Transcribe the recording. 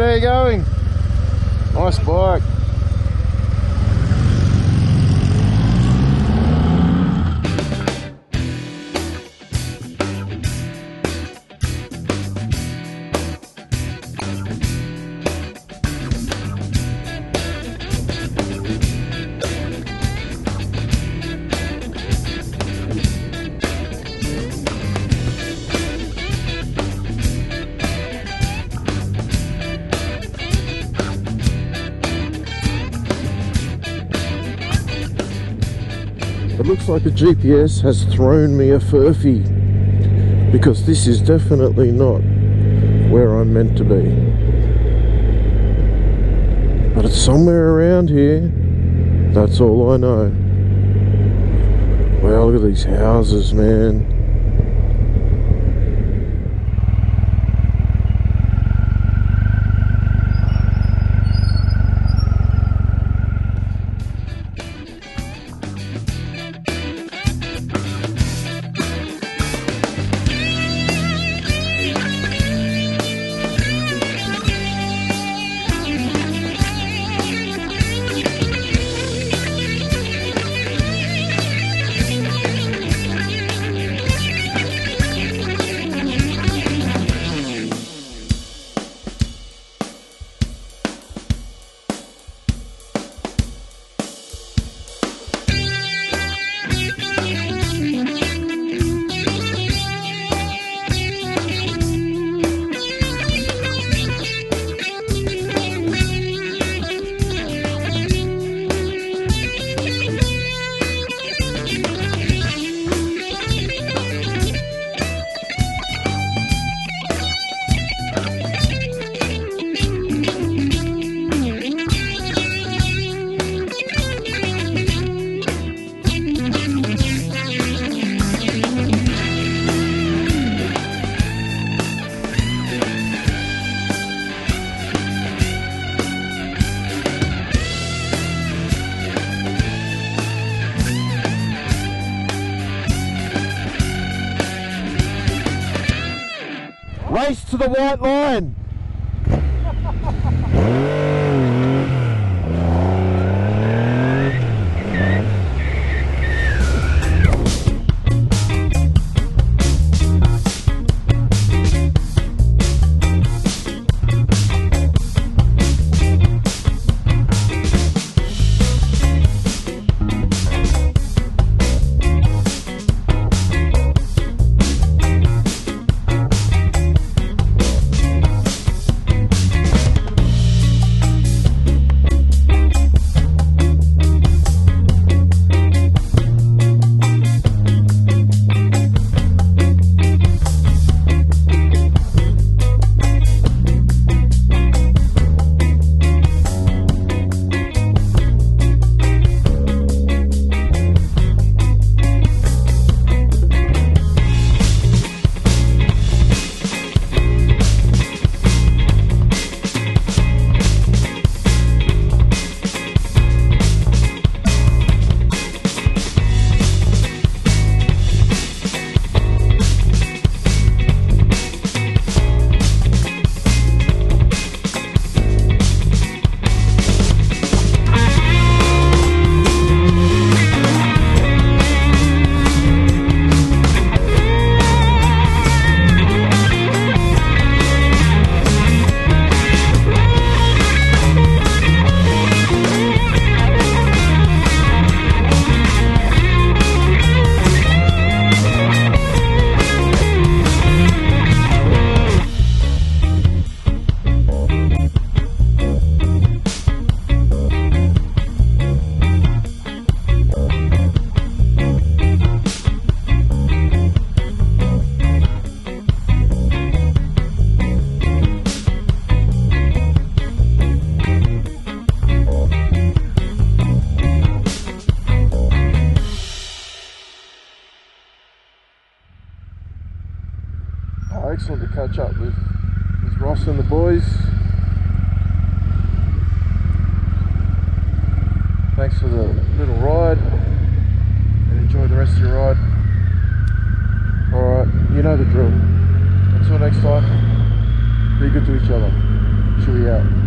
mate, how you going? Nice bike. It looks like the GPS has thrown me a furphy, because this is definitely not where I'm meant to be. But it's somewhere around here, that's all I know. Wow, look at these houses, man. Race to the white line! Excellent to catch up with Ross and the boys. Thanks for the little ride, and enjoy the rest of your ride. Alright, you know the drill. Until next time, be good to each other. Cheerio.